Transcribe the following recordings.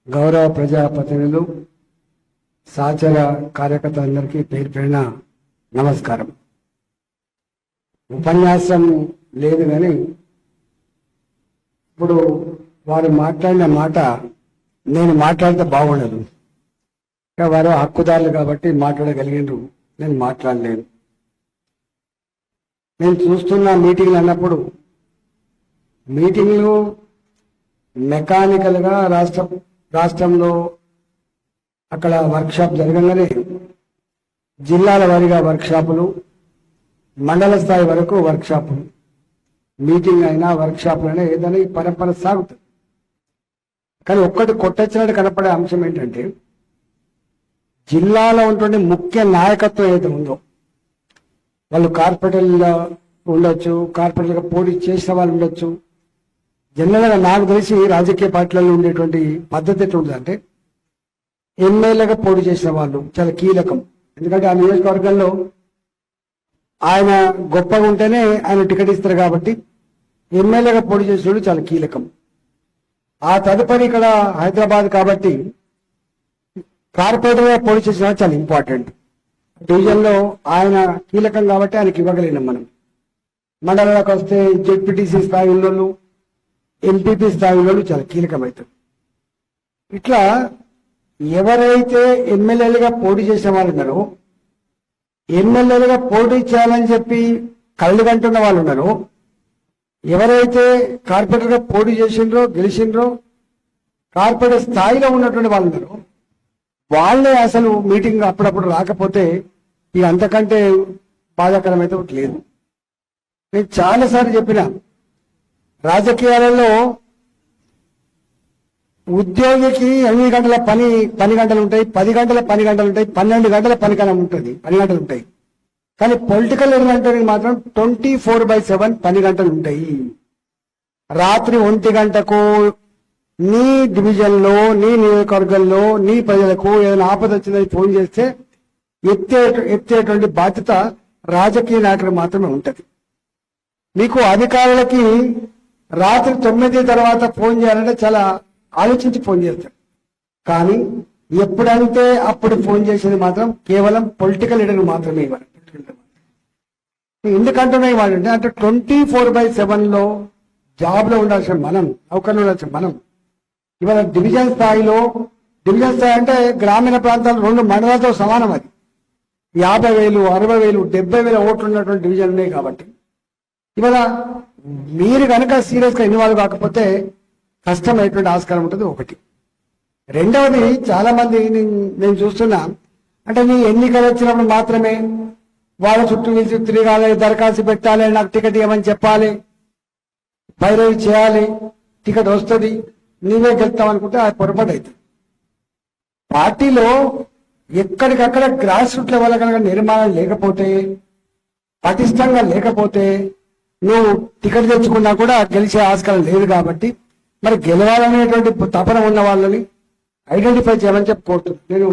గౌరవ ప్రజాప్రతినిధులు సహచర కార్యకర్తలందరికీ పేరు పేరున నమస్కారం. ఉపన్యాసం లేదు కానీ ఇప్పుడు వారు మాట్లాడిన మాట నేను మాట్లాడితే బాగుండదు. వారు హక్కుదారులు కాబట్టి మాట్లాడగలిగినారు, నేను మాట్లాడలేను. నేను చూస్తున్న మీటింగ్లు అన్నప్పుడు మీటింగ్లు మెకానికల్గా రాష్ట్రంలో అక్కడ వర్క్షాప్ జరగగానే జిల్లాల వారీగా వర్క్షాపులు, మండల స్థాయి వరకు వర్క్షాపులు, మీటింగ్ అయినా వర్క్షాపులు అయినా ఏదైనా ఈ పరంపర సాగుతుంది. కానీ ఒక్కటి కొట్టొచ్చినట్టు కనపడే అంశం ఏంటంటే జిల్లాలో ఉన్నటువంటి ముఖ్య నాయకత్వం ఏదైతే ఉందో వాళ్ళు కార్పొరేటర్లుగా ఉండొచ్చు, కార్పొరేటర్గా పోటీ చేసిన వాళ్ళు ఉండొచ్చు. జనరల్గా నాకు తెలిసి రాజకీయ పార్టీలలో ఉండేటువంటి పద్ధతి ఎట్లా ఉంటుందంటే ఎమ్మెల్యేగా పోటీ చేసిన వాళ్ళు చాలా కీలకం. ఎందుకంటే ఆ నియోజకవర్గంలో ఆయన గొప్పగా ఉంటేనే ఆయన టికెట్ ఇస్తారు కాబట్టి ఎమ్మెల్యేగా పోటీ చేసిన వాళ్ళు చాలా కీలకం. ఆ తదుపరి ఇక్కడ హైదరాబాద్ కాబట్టి కార్పొరేటర్గా పోటీ చేసిన వాళ్ళు చాలా ఇంపార్టెంట్. డివిజన్లో ఆయన కీలకం కాబట్టి ఆయనకి ఇవ్వగలిగినాం మనం. మండలంలోకి వస్తే జెడ్పీటీసీ స్థాయి ఉన్నోళ్ళు, ఎంపీపీ స్థాయి ఉన్నోళ్ళు చాలా కీలకమవుతారు. ఇట్లా ఎవరైతే ఎమ్మెల్యేలుగా పోటీ చేసిన వాళ్ళు ఉన్నారో, ఎమ్మెల్యేలుగా పోటీ చేయాలని చెప్పి కళ్ళు కంటున్న వాళ్ళు ఉన్నారో, ఎవరైతే కార్పొరేటర్గా పోటీ చేసిండ్రో గెలిచిండ్రో కార్పొరేటర్ స్థాయిలో ఉన్నటువంటి వాళ్ళు ఉన్నారో వాళ్ళే అసలు మీటింగ్ అప్పుడప్పుడు రాకపోతే ఇక అంతకంటే బాధాకరం అయితే ఒకటి లేదు. నేను చాలాసార్లు చెప్పిన రాజకీయాలలో ఉద్యోగికి 8 గంటల పని గంటలు ఉంటాయి, 10 గంటల పని గంటలు ఉంటాయి, 12 గంటల పని కాలం ఉంటుంది, 10 గంటలు ఉంటాయి. కానీ పొలిటికల్ ఎలిమెంటరీ మాత్రం 24/7 పని గంటలు ఉంటాయి. రాత్రి 1 గంటకు నీ డివిజన్లో, నీ నియోజకవర్గంలో, నీ ప్రజలకు ఏదైనా ఆపద వచ్చిందని ఫోన్ చేస్తే ఎత్తేటువంటి బాధ్యత రాజకీయ నాయకులకు మాత్రమే ఉంటుంది. మీకు అధికారులకి రాత్రి 9 తర్వాత ఫోన్ చేయాలంటే చాలా ఆలోచించి ఫోన్ చేస్తారు. కానీ ఎప్పుడంటే అప్పుడు ఫోన్ చేసేది మాత్రం కేవలం పొలిటికల్ లీడర్ మాత్రమే ఇవ్వాలి. ఎందుకంటున్నా ఇవ్వాలంటే అంటే 24/7 జాబ్లో ఉండాల్సిన మనం, నౌకర్లో ఉండాల్సిన మనం ఇవాళ డివిజన్ స్థాయి అంటే గ్రామీణ ప్రాంతాలు 2 మండలాలతో సమానం. అది 50,000, 60,000, 70,000 ఓట్లు ఉన్నటువంటి డివిజన్ ఉన్నాయి. కాబట్టి ఇవాళ మీరు కనుక సీరియస్గా ఇన్వాల్వ్ కాకపోతే కష్టమైనటువంటి ఆస్కారం ఉంటుంది. ఒకటి. రెండవది, చాలా మంది నేను చూస్తున్నా అంటే నీ ఎన్నికలు వచ్చినప్పుడు మాత్రమే వాళ్ళ చుట్టూ వీళ్ళు తిరగాలి, దరఖాస్తు పెట్టాలి, నాకు టికెట్ ఇవ్వమని చెప్పాలి, పైరవి చేయాలి, టికెట్ వస్తుంది, నీవే గెలుస్తావు అనుకుంటే అది పొరపాటు అవుతుంది. పార్టీలో ఎక్కడికక్కడ గ్రాస్ రూట్ లెవెల్ కనుక నిర్మాణం లేకపోతే, పటిష్టంగా లేకపోతే నువ్వు టికెట్ తెచ్చుకున్నా కూడా గెలిచే ఆస్కారం లేదు. కాబట్టి మరి గెలవాలనేటువంటి తపన ఉన్న వాళ్ళని ఐడెంటిఫై చేయమని చెప్పి కోరుతున్నాను. నేను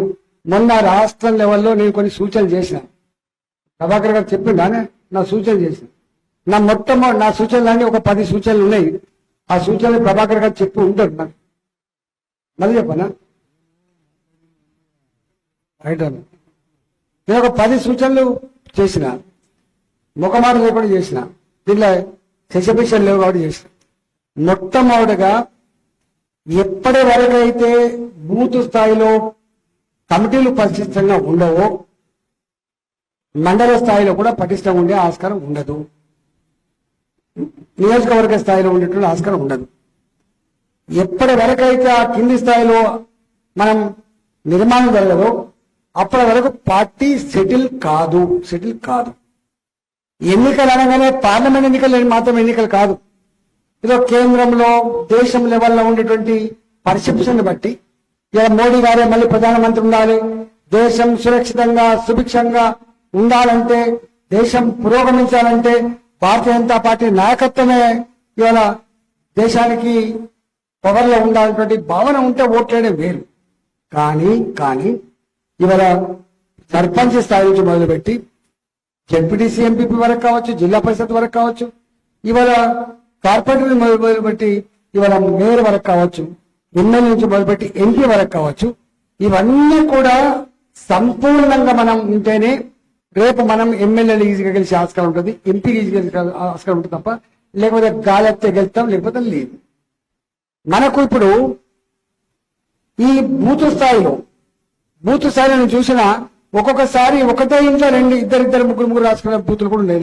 మొన్న రాష్ట్ర లెవెల్లో నేను కొన్ని సూచనలు చేసిన, ప్రభాకర్ గారు చెప్పిందానే నా సూచన చేసిన. నా సూచనలన్నీ ఒక 10 సూచనలు ఉన్నాయి. ఆ సూచనలు ప్రభాకర్ గారు చెప్పి ఉంటారు. నాకు మళ్ళీ చెప్పనా? రైట్ అన్న. నేను ఒక 10 సూచనలు చేసిన, ముఖమాట లేకుండా చేసిన, దీంట్లో సెసపిషన్ లేవు కాబట్టి చేసిన. మొట్టమొదటిగా ఎప్పటి వరకైతే బూత్ స్థాయిలో కమిటీలు పటిష్టంగా ఉండవో మండల స్థాయిలో కూడా పటిష్టంగా ఉండే ఆస్కారం ఉండదు, నియోజకవర్గ స్థాయిలో ఉండేటువంటి ఆస్కారం ఉండదు. ఎప్పటి వరకైతే ఆ కింది స్థాయిలో మనం నిర్మాణం జరగదో అప్పటి వరకు పార్టీ సెటిల్ కాదు. ఎన్నికలు అనగానే పార్లమెంట్ ఎన్నికలు మాత్రం ఎన్నికలు కాదు. ఏదో కేంద్రంలో దేశం లెవెల్లో ఉండేటువంటి పర్సెప్షన్ బట్టి ఇలా మోడీ గారే మళ్ళీ ప్రధానమంత్రి ఉండాలి, దేశం సురక్షితంగా సుభిక్షంగా ఉండాలంటే, దేశం పురోగమించాలంటే భారతీయ జనతా పార్టీ నాయకత్వమే ఇవాళ దేశానికి పవర్లో ఉండాలన్నటువంటి భావన ఉంటే ఓట్లేయడం వేరు. కానీ ఇవాళ సర్పంచ్ స్థాయి నుంచి మొదలుపెట్టి జెడ్పీటీసీ ఎంపీపీ వరకు కావచ్చు, జిల్లా పరిషత్ వరకు కావచ్చు, ఇవాళ కార్పొరేటర్ మొదలుపెట్టి ఇవాళ మేయర్ వరకు కావచ్చు, ఎమ్మెల్యే నుంచి మొదలుపెట్టి ఎంపీ వరకు కావచ్చు, ఇవన్నీ కూడా సంపూర్ణంగా మనం ఉంటేనే రేపు మనం ఎమ్మెల్యేలు ఈజీగా గెలిచే ఆస్కారం ఉంటుంది, ఎంపీ ఈజీగా గెలిచే ఆస్కారం ఉంటుంది తప్ప లేకపోతే గాలెత్తే గెలుస్తాం, లేకపోతే లేదు. మనకు ఇప్పుడు ఈ బూత్ స్థాయిలో నేను చూసిన ఒక్కొక్కసారి ఒకటే ఇంట్లో ఇద్దరు ముగ్గురు రాసుకున్న బూతులు కూడా ఉన్నాయి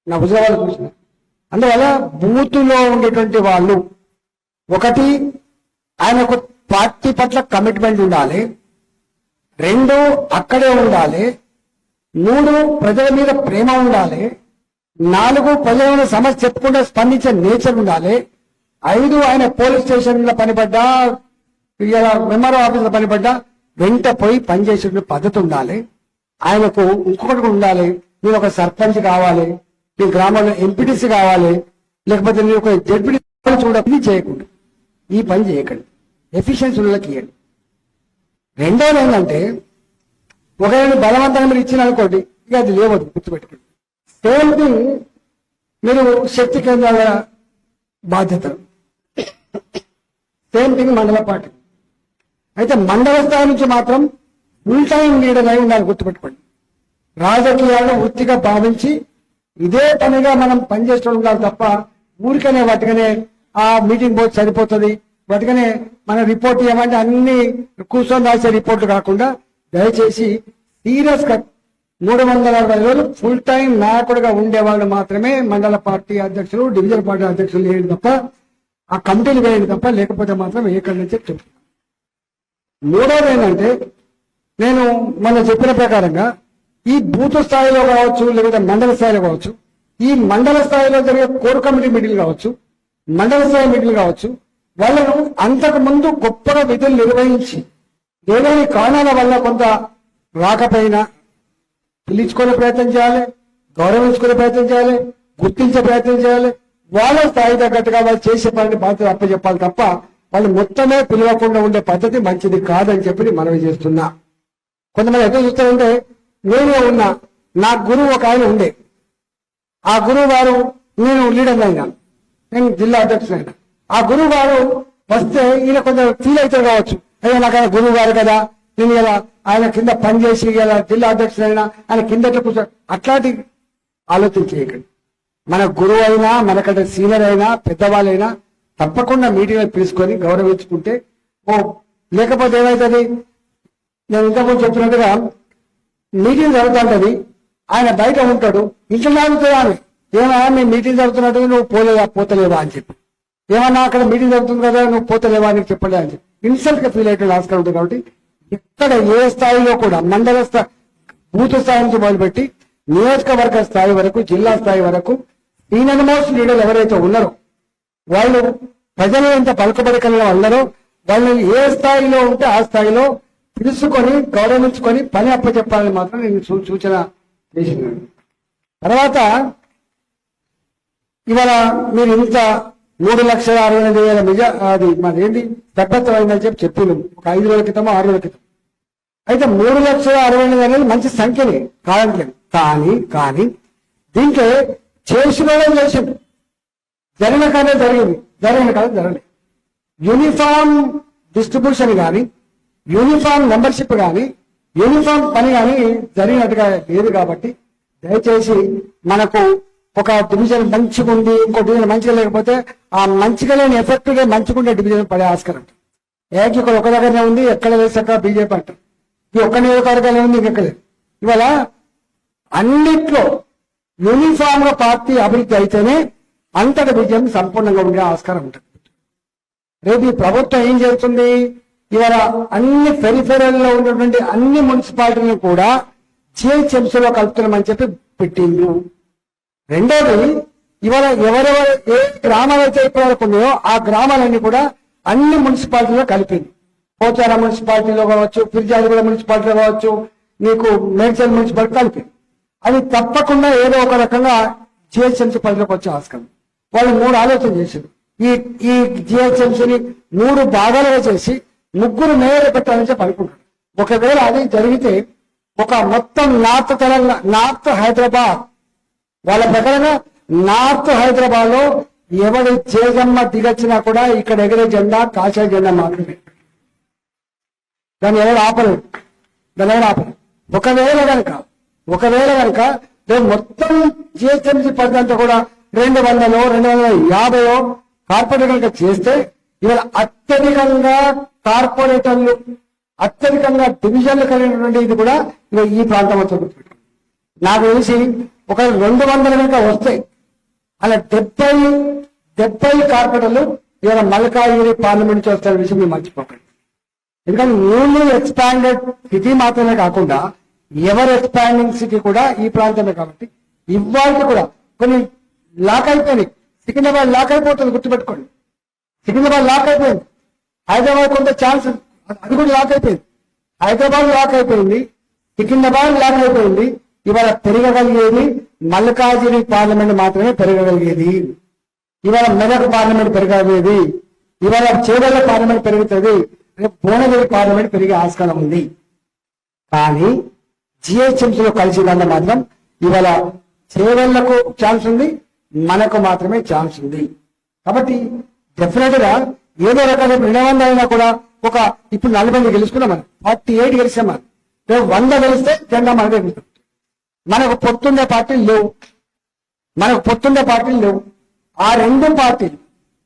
నా హుజరాబాద్ చూసిన. అందువల్ల బూతులో ఉండేటువంటి వాళ్ళు ఒకటి ఆయనకు పార్టీ పట్ల కమిట్మెంట్ ఉండాలి, 2 అక్కడే ఉండాలి, 3 ప్రజల మీద ప్రేమ ఉండాలి, 4 ప్రజల సమస్య చెప్పకుండా స్పందించే నేచర్ ఉండాలి, 5 ఆయన పోలీస్ స్టేషన్ లో పనిపడ్డా ఎంఆర్ఓ ఆఫీస్ లో పనిపడ్డా వెంట పోయి పనిచేసే పద్ధతి ఉండాలి. ఆయనకు ఇంకొకటి కూడా ఉండాలి, నేను ఒక సర్పంచ్ కావాలి, నీ గ్రామంలో ఎంపీటీసీ కావాలి, లేకపోతే నేను ఒక జడ్పీటీ చూడని చేయకుండా ఈ పని చేయకండి, ఎఫిషియన్సీ వాళ్ళకి ఇవ్వండి. రెండోది ఏంటంటే ఒకవేళ బలవంతంగా మీరు ఇచ్చిన అనుకోండి, ఇక అది లేవద్దు, గుర్తుపెట్టుకోండి. సేమ్ థింగ్ మీరు శక్తి కేంద్రాల బాధ్యతలు, సేమ్ థింగ్ మండల పార్టీ. అయితే మండల స్థాయి నుంచి మాత్రం ఫుల్ టైం లీడర్ అయి ఉండాలి, గుర్తుపెట్టుకోండి. రాజకీయాలను వృత్తిగా భావించి ఇదే పనిగా మనం పనిచేస్తూ ఉండాలి తప్ప ఊరికనే వాటికనే ఆ మీటింగ్ పోతే సరిపోతుంది, వాటికనే మన రిపోర్ట్ ఏమంటే అన్ని కూర్చొని రాసే రిపోర్ట్లు కాకుండా దయచేసి సీరియస్ గా 360 రోజులు ఫుల్ టైం నాయకుడిగా ఉండేవాళ్ళు మాత్రమే మండల పార్టీ అధ్యక్షులు, డివిజన్ పార్టీ అధ్యక్షులు వేయండి తప్ప, ఆ కమిటీలు వేయండి తప్ప, లేకపోతే మాత్రం ఏకడి నుంచి చెప్తాను. మూడోది ఏంటంటే నేను మొన్న చెప్పిన ప్రకారంగా ఈ బూత్ స్థాయిలో కావచ్చు, లేకపోతే మండల స్థాయిలో కావచ్చు, ఈ మండల స్థాయిలో జరిగే కోర్ కమిటీ మీటింగ్లు కావచ్చు, మండల స్థాయి మీటింగ్లు కావచ్చు, వాళ్ళను అంతకు ముందు గొప్పగా విధులు నిర్వహించి ఏదైనా కారణాల వల్ల కొంత రాకపోయినా పిలుచుకునే ప్రయత్నం చేయాలి, గౌరవించుకునే ప్రయత్నం చేయాలి, గుర్తించే ప్రయత్నం చేయాలి. వాళ్ళ స్థాయి తగ్గట్టుగా వాళ్ళు చేసే పనిని బాధ్యత అప్పచెప్పాలి తప్ప వాళ్ళు మొత్తమే పిలవకుండా ఉండే పద్ధతి మంచిది కాదని చెప్పి మనవి చేస్తున్నా. కొంతమంది ఎక్కడ చూస్తారంటే నేను ఉన్నా, నా గురువు ఒక ఆయన ఉండే, ఆ గురువు గారు నేను లీడర్ అయినా, నేను జిల్లా అధ్యక్షుడు అయినా, ఆ గురువు గారు వస్తే ఈయన కొంచెం ఫీల్ అవుతారు కావచ్చు, అయ్యో నాకు ఆయన గురువు గారు కదా, నేను ఇలా ఆయన కింద పనిచేసి ఇలా జిల్లా అధ్యక్షుడైనా ఆయన కింద కూర్చో, అట్లాంటి ఆలోచన చేయకండి. మన గురువు అయినా, మనకంటే సీనియర్ అయినా, పెద్దవాళ్ళైనా తప్పకుండా మీటింగ్ పిలుచుకొని గౌరవించుకుంటే లేకపోతే ఏమవుతుంది, నేను ఇంతకుముందు చెప్పినట్టుగా మీటింగ్ జరుగుతుంటది, ఆయన బయట ఉంటాడు, ఇంట్లో జరుగుతుందా అని ఏమన్నా మీ మీటింగ్ జరుగుతున్నట్టు నువ్వు పోతలేవా అని చెప్పి, ఏమన్నా అక్కడ మీటింగ్ జరుగుతుంది కదా నువ్వు పోతలేవా అని చెప్పలే అని చెప్పి ఇన్సల్ట్ గా ఫీల్ అయితే ఆస్కారం ఉంటుంది. కాబట్టి ఇక్కడ ఏ స్థాయిలో కూడా మండల స్థాయి, బూత్ స్థాయి నుంచి మొదలుపెట్టి నియోజకవర్గ స్థాయి వరకు, జిల్లా స్థాయి వరకు సీనియర్ మోస్ట్ లీడర్లు ఎవరైతే ఉన్నారో వాళ్ళు ప్రజలు ఎంత పలుకుబడికల్లో ఉన్నారో వాళ్ళు ఏ స్థాయిలో ఉంటే ఆ స్థాయిలో పిలుచుకొని గౌరవించుకొని పని అప్పచెప్పాలని మాత్రం నేను సూచన చేసినాను. తర్వాత ఇవాళ మీరు ఇంత 3,68,000 అది మాదేంటి సభ్యత్వం అయిందని చెప్పినాం ఒక 5 రోజుల క్రితం 6 రోజుల క్రితం. అయితే 3,68,000 అనేది మంచి సంఖ్యనే కాదంటలేదు, కానీ దీంట్లో చేసిన చేసిండు, జరిగిన కానీ జరగలేదు. యూనిఫామ్ డిస్ట్రిబ్యూషన్ కానీ, యూనిఫామ్ మెంబర్షిప్ కానీ, యూనిఫామ్ పని కానీ జరిగినట్టుగా లేదు. కాబట్టి దయచేసి మనకు ఒక డివిజన్ మంచిగా ఉంది, ఇంకో డివిజన్ మంచిగా లేకపోతే ఆ మంచిగా లేని ఎఫెక్ట్ గా మంచిగుండే డివిజన్ పడే ఆస్కారం. ఇక్కడ ఒక దగ్గరనే ఉంది, ఎక్కడ వేసాక బీజేపీ అంటారు, ఈ ఒక్క నియోజకవర్గాలే ఉంది, ఇంకెక్కలేదు. ఇవాళ అన్నిట్లో యూనిఫామ్ గా పార్టీ అభివృద్ధి అయితేనే అంతటి విజయం సంపూర్ణంగా ఉండే ఆస్కారం ఉంటుంది. రేపు ఈ ప్రభుత్వం ఏం చేస్తుంది, ఇవాళ అన్ని పెరిఫెరల్లో ఉన్నటువంటి అన్ని మున్సిపాలిటీలను కూడా జిహెచ్ఎంసీలో కలుపుతున్నామని చెప్పి పెట్టిండు. రెండోది ఇవాళ ఎవరెవరు ఏ గ్రామాలు అయితే ఇప్పటివరకు ఉన్నాయో ఆ గ్రామాలన్నీ కూడా అన్ని మున్సిపాలిటీలో కలిపింది. పోచారం మున్సిపాలిటీలో కావచ్చు, ఫిర్జాదిగూడ మున్సిపాలిటీలో కావచ్చు, నీకు మేడ్చల్ మున్సిపాలిటీ కలిపింది. అది తప్పకుండా ఏదో ఒక రకంగా జిహెచ్ఎంసీ పరిధిలోకి వచ్చే ఆస్కారం. వాళ్ళు 3 ఆలోచన చేశారు. ఈ జిహెచ్ఎంసీని 3 భాగాలుగా చేసి 3 మేయర్లు పెట్టాలని చెప్పి అనుకుంటారు. ఒకవేళ అది జరిగితే ఒక మొత్తం నార్త్ హైదరాబాద్ వాళ్ళ ప్రకారంగా నార్త్ హైదరాబాద్ లో ఎవడు చేజమ్మ దిగచ్చినా కూడా ఇక్కడ ఎగిరే జెండా కాషాయ జెండా మాత్రమే. దాన్ని ఎవరు ఆపరు, దాన్ని ఎవరు ఆపరు. ఒకవేళ కనుక రేపు మొత్తం జిహెచ్ఎంసీ పరిధి అంతా కూడా 200, 250 కార్పొరేటర్ కనుక చేస్తే ఇవాళ అత్యధికంగా కార్పొరేటర్లు, అత్యధికంగా డివిజన్లు కలిగినటువంటి ఇది కూడా ఇవాళ ఈ ప్రాంతం వచ్చి నాకు తెలిసి ఒక 200 కనుక వస్తాయి. అలా 70 కార్పొరేటర్లు ఇవాళ మల్కాజిగిరి పార్లమెంట్ నుంచి వస్తున్న విషయం మీరు మర్చిపోకండి. ఎందుకంటే న్యూలీ ఎక్స్పాండెడ్ సిటీ మాత్రమే కాకుండా ఎవర్ ఎక్స్పాండింగ్ సిటీ కూడా ఈ ప్రాంతమే. కాబట్టి ఇవాళ కూడా కొన్ని లాక్ అయిపోయినాయి. సికింద్రాబాద్ లాక్ అయిపోతుంది, గుర్తుపెట్టుకోండి. సికింద్రాబాద్ లాక్ అయిపోయింది. హైదరాబాద్ కొంత ఛాన్స్, అది కూడా లాక్ అయిపోయింది. హైదరాబాద్ లాక్ అయిపోయింది, సికింద్రాబాద్ లాక్ అయిపోయింది. ఇవాళ పెరగగలిగేది మల్కాజిగిరి పార్లమెంట్ మాత్రమే పెరగగలిగేది. ఇవాళ మెదక్ పార్లమెంట్ పెరగగలిగేది, ఇవాళ చేవెళ్ల పార్లమెంట్ పెరుగుతుంది, రేపు భువనగిరి పార్లమెంట్ పెరిగే ఆస్కారం ఉంది. కానీ జిహెచ్ఎంసీలో కలిసి దాన్ని మాత్రం ఇవాళ చేవెళ్లకు ఛాన్స్ ఉంది, మనకు మాత్రమే ఛాన్స్ ఉంది. కాబట్టి డెఫినెట్ గా ఏదో రకాల 200 అయినా కూడా ఒక ఇప్పుడు 40 గెలుచుకున్నాం, మనం 48 గెలిచాం. మనం రేపు 100 గెలిస్తే జెండా మనకే గెలుస్తుంది. మనకు పొత్తుండే పార్టీలు లేవు. ఆ 2 పార్టీలు,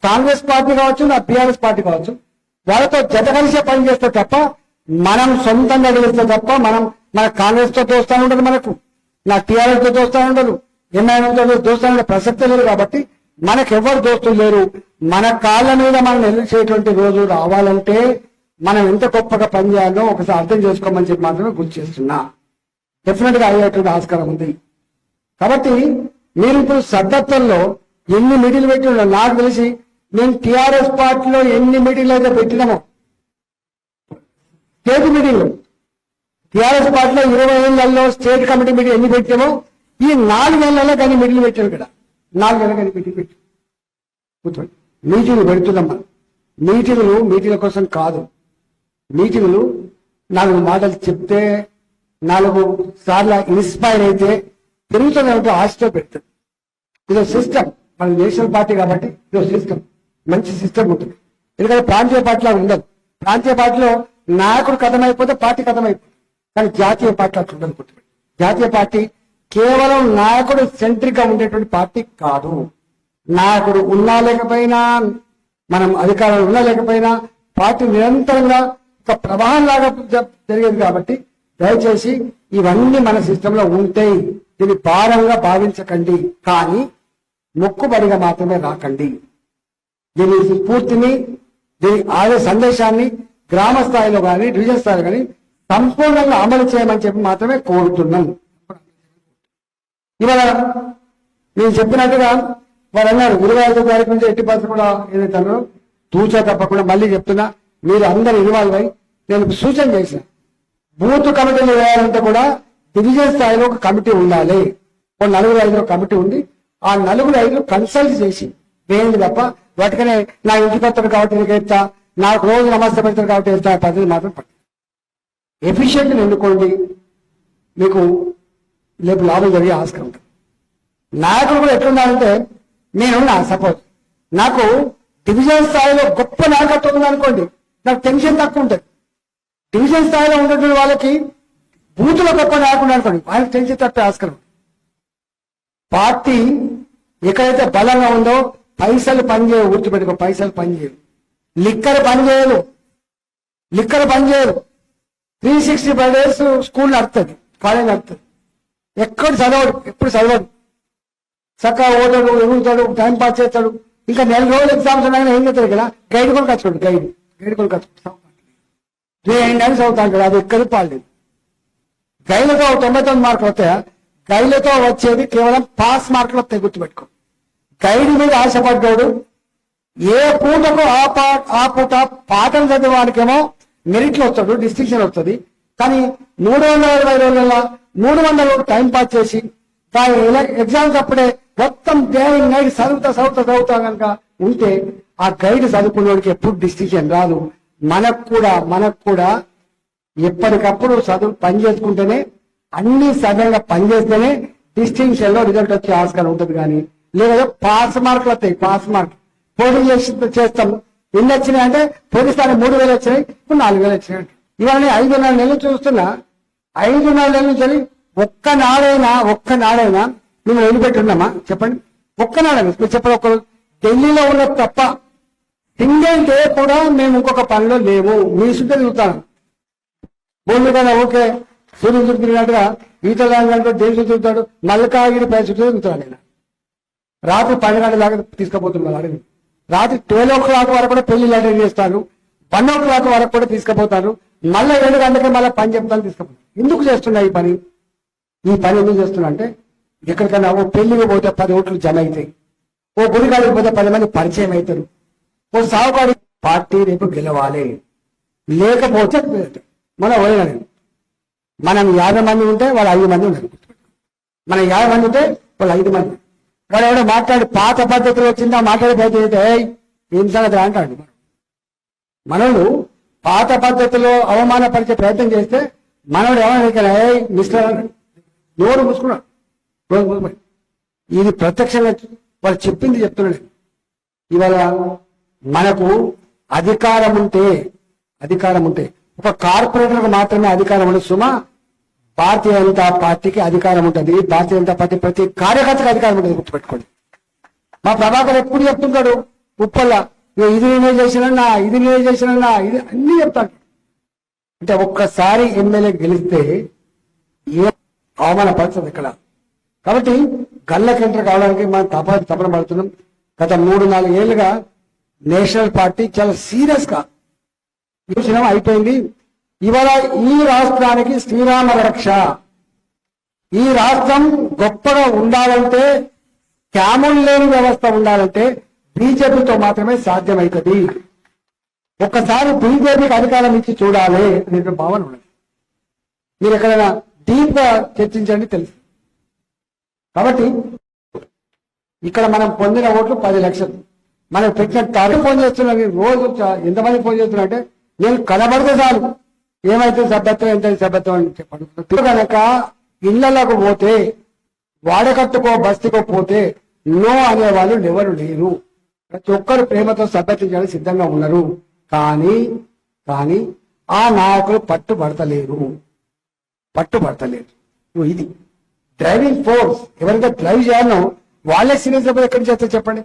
కాంగ్రెస్ పార్టీ కావచ్చు, నా బీఆర్ఎస్ పార్టీ కావచ్చు, వాళ్ళతో జత కలిసే పని చేస్తే తప్ప మనం సొంతంగా గెలిస్తే తప్ప మన కాంగ్రెస్ తో దోస్తాను ఉండదు, మనకు నా టీఆర్ఎస్ తో దోస్తాను ఉండదు, ఎంఐఎంతో దోస్తాను ఉండే ప్రసక్తే లేదు. కాబట్టి మనకెవ్వరు దోస్తులు లేరు. మన కాళ్ళ మీద మనం నిలిచేటువంటి రోజు రావాలంటే మనం ఎంత గొప్పగా పనిచేయాలో ఒకసారి అర్థం చేసుకోమని చెప్పి మాత్రమే గుర్తు చేస్తున్నా. డెఫినెట్ గా అయ్యేటువంటి ఆస్కారం ఉంది. కాబట్టి మీరు ఇప్పుడు సద్దత్వంలో ఎన్ని మీటింగ్లు పెట్టినా నాకు తెలిసి నేను టీఆర్ఎస్ పార్టీలో ఎన్ని మీటింగ్లు అయితే పెట్టినామో, స్టేట్ మీటింగ్లు టీఆర్ఎస్ పార్టీలో 20 ఏళ్లలో స్టేట్ కమిటీ మీటింగ్ ఎన్ని పెట్టామో ఈ 4 ఏళ్లలో కానీ మీటింగ్లు పెట్టాము. ఇక్కడ 4 ఏళ్ళ కానీ మీటింగ్ పెట్టి కూర్చోండి. మీటింగ్లు పెడుతున్నాం మనం. మీటింగ్ల కోసం కాదు. మీటింగ్లు 4 మాటలు చెప్తే 4 సార్లు ఇన్స్పైర్ అయితే పెరుగుతున్నట్టు ఆశతో పెడుతుంది. ఇదో సిస్టమ్. మన నేషనల్ పార్టీ కాబట్టి ఇదో సిస్టమ్, మంచి సిస్టమ్ ఉంటుంది. ఎందుకంటే ప్రాంతీయ పార్టీలో ఉండదు. ప్రాంతీయ పార్టీలో నాయకుడు కథమైపోతే పార్టీ కథమైపోతుంది. కానీ జాతీయ పార్టీ అట్లా ఉండదు. జాతీయ పార్టీ కేవలం నాయకుడు సెంట్రిక్ గా ఉండేటువంటి పార్టీ కాదు. నాయకుడు ఉన్నా లేకపోయినా, మనం అధికారంలో ఉన్నా లేకపోయినా పార్టీ నిరంతరంగా ఒక ప్రవాహం లాగా జరిగేది. కాబట్టి దయచేసి ఇవన్నీ మన సిస్టంలో ఉంటాయి. దీన్ని భారంగా భావించకండి, కానీ మొక్కుబడిగా మాత్రమే రాకండి. దీని స్ఫూర్తిని, దీని ఆడే సందేశాన్ని గ్రామ స్థాయిలో కానీ డివిజన్ స్థాయిలో కానీ సంపూర్ణంగా అమలు చేయమని చెప్పి మాత్రమే కోరుతున్నాం. ఇవాళ నేను చెప్పినట్టుగా వారు అన్నారు 25వ తారీఖు నుంచి ఎట్టి పరిస్థితులు కూడా ఏదైతే అన్నారో తూచా తప్పకుండా మళ్ళీ చెప్తున్నా, మీరు అందరూ ఇన్వాల్వ్ అయ్యి నేను సూచన చేసిన బూత్ కమిటీలు వేయాలంటే కూడా డివిజన్ స్థాయిలో ఒక కమిటీ ఉండాలి. ఒక 4-5 కమిటీ ఉంది. ఆ 4-5 కన్సల్ట్ చేసి వేయండి తప్ప వాటికనే నా ఇంటికి వస్తాడు కాబట్టి నీకు ఎత్తా, నాకు రోజు నమస్తే పెడతాడు కాబట్టి ఎత్తా పద్ధతి మాత్రం పట్టు. ఎఫిషియెంట్ని ఎన్నుకోండి, మీకు రేపు లాభం జరిగే ఆస్కారం ఉంటుంది. నాయకులు కూడా ఎట్లున్నారంటే, నేనున్నా సపోజ్ నాకు డివిజన్ స్థాయిలో గొప్ప నాయకత్వం ఉందనుకోండి, నాకు టెన్షన్ తక్కువ ఉంటుంది. డివిజన్ స్థాయిలో ఉన్నటువంటి వాళ్ళకి బూతులో గొప్ప నాయకుడు అనుకోండి, వాళ్ళకి టెన్షన్ తక్కువ ఆస్కారం. పార్టీ ఎక్కడైతే బలంగా ఉందో పైసలు పనిచేయవు, గుర్తుపెట్టుకో. పైసలు పనిచేయవు, లిక్కర్ పనిచేయదు. 365 days స్కూల్ నడుతుంది, కాలేజ్ నడుతుంది. ఎప్పుడు చదవడు, చక్కగా ఓటాడు, ఎగురుతాడు, టైం పాస్ చేస్తాడు. ఇంకా 4 రోజులు ఎగ్జామ్స్ ఉన్నాయని ఏం చేస్తాడు కదా, గైడ్ కూడా కచ్చుకోండి. గైడ్ కూడా కచ్చుకుంటాం చదువుతాడు. అది ఎక్కడి పాడలేదు. గైడ్లతో 99 మార్కులు వస్తాయా? గైడ్లతో వచ్చేది కేవలం పాస్ మార్కులు వస్తాయి, గుర్తుపెట్టుకో. గైడ్ మీద ఆశపడ్డాడు ఏ పూటకు ఆ పూట పాఠం చదివేవానికేమో మెరిట్లు వస్తాడు, డిస్టింక్షన్ వస్తుంది. కానీ 320 రోజుల 300 టైం పాస్ చేసి ఎగ్జామ్స్ అప్పుడే మొత్తం డే నైట్ చదువుతా కనుక ఉంటే ఆ గైడ్ చదువుకునేవాడికి ఎప్పుడు డిస్టింక్షన్ రాదు. మనకు కూడా ఎప్పటికప్పుడు చదువు పని చేసుకుంటేనే, అన్ని సవ్యంగా పనిచేస్తేనే డిస్టింక్షన్ లో రిజల్ట్ వచ్చే ఆస్కారం ఉంటుంది. కానీ లేదా పాస్ మార్కులు వస్తాయి, పాస్ మార్క్ పోటీ చేస్తాం. ఎన్ని వచ్చినాయి అంటే పోలీసారి 3,000 వచ్చినాయి, ఇప్పుడు 4,000 వచ్చినాయి. ఇవాళ 5.5 నెలలు చూస్తున్నా, 5.5 నెలల నుంచి ఒక్కనాడైనా మేము వదిలిపెట్టున్నామా చెప్పండి? ఒక్కనాడైనా మీరు చెప్పండి. ఒక్కరు ఢిల్లీలో ఉన్న తప్ప సింగిల్ డే కూడా మేము ఇంకొక పనిలో లేవు. మీ సుద్ధ తిరుగుతాను భూమి కదా. ఓకే, సూర్యుడు చుట్టూ తిరిగినట్టుగా ఈత దాంట్లో దేని తిరుగుతాడు, మల్కాగిరి పై చుట్టూ తిరుగుతాడు. నేను రాత్రి 10 గంటల దాకా తీసుకుపోతున్నాను అడిగి. రాత్రి 12 o'clock వరకు కూడా పెళ్లి అటెండ్ చేస్తాను, 1 o'clock వరకు కూడా తీసుకుపోతాను. మళ్ళీ 7 గంటలకి మళ్ళీ పని చెప్తాను, తీసుకుపోతాను. ఎందుకు చేస్తున్నా ఈ పని ఎందుకు చేస్తున్నా అంటే, ఎక్కడికైనా ఓ పెళ్లికి పోతే 10 ఓట్లు జమ అవుతాయి, ఓ గుడికాడికి పోతే 10 మంది పరిచయం అవుతారు, ఓ సాగుకాడి పార్టీ రేపు గెలవాలి. లేకపోతే మనం ఓడగాలి. మనం 50 మంది ఉంటే వాళ్ళు 5 మంది ఉన్నారు, మనం 50 మంది ఉంటే వాళ్ళు 5 మంది. వాడు ఎవడో మాట్లాడి పాత పద్ధతిలో వచ్చిందా మాట్లాడిపోతే ఏం సంగతి అంటాడు. మనోడు పాత పద్ధతిలో అవమానపరిచే ప్రయత్నం చేస్తే మనోడు ఏమన్నా మిస్టర్ అన్నాడు, నోరు మూసుకున్నాడు. ఇది ప్రత్యక్షంగా వాళ్ళు చెప్పింది చెప్తున్నాడు. ఇవాళ మనకు అధికారం ఉంటే ఒక కార్పొరేటర్కు మాత్రమే అధికారం ఉండదు సుమా. భారతీయ జనతా పార్టీకి అధికారం ఉంటుంది, భారతీయ జనతా పార్టీ ప్రతి కార్యకర్తకు అధికారం ఉంటుంది, గుర్తుపెట్టుకోండి. మా ప్రభాకర్ ఎప్పుడు చెప్తుంటాడు ఉప్పల్లా, ఇది నేనే చేసినన్నా, ఇది నేనే చేసినన్నా, ఇది అన్ని చెప్తాడు. అంటే ఒక్కసారి ఎమ్మెల్యే గెలిస్తే ఏ అవమానపడుతుంది ఇక్కడ. కాబట్టి గల్ల కెంటర్ కావడానికి మనం తపన పడుతున్నాం. గత 3-4 ఏళ్లుగా నేషనల్ పార్టీ చాలా సీరియస్ గా యోచన అయిపోయింది. ఇవాళ ఈ రాష్ట్రానికి శ్రీరామ రక్ష, ఈ రాష్ట్రం గొప్పగా ఉండాలంటే, క్యాముల్ లేని వ్యవస్థ ఉండాలంటే బీజేపీతో మాత్రమే సాధ్యమవుతుంది. ఒక్కసారి బీజేపీకి అధికారం ఇచ్చి చూడాలి అనే భావన ఉన్నది. మీరు ఎక్కడైనా డీప్ గా చర్చించండి తెలుసు. కాబట్టి ఇక్కడ మనం పొందిన ఓట్లు 10 లక్షలు. మనం పెట్టిన టార్గెట్ ఫోన్ చేస్తున్నాం, రోజు ఎంతమంది ఫోన్ చేస్తున్నా అంటే, నేను కనబడితే చాలు ఏమైతే సభ్యత్వం ఎంత సభ్యత్వం అని చెప్పండి. కనుక ఇళ్లకు పోతే వాడకట్టుకో బస్తీకో పోతే నో అనేవాళ్ళు ఎవరు లేరు. ప్రతి ఒక్కరు ప్రేమతో సభ్యత్వం చేయడానికి సిద్ధంగా ఉన్నారు. కానీ ఆ నాయకులు పట్టుబడతలేరు. ఇది డ్రైవింగ్ ఫోర్స్. ఎవరైతే డ్రైవ్ చేయాలనో వాళ్ళే సీరియస్ ఎక్కడి చేస్తారు చెప్పండి.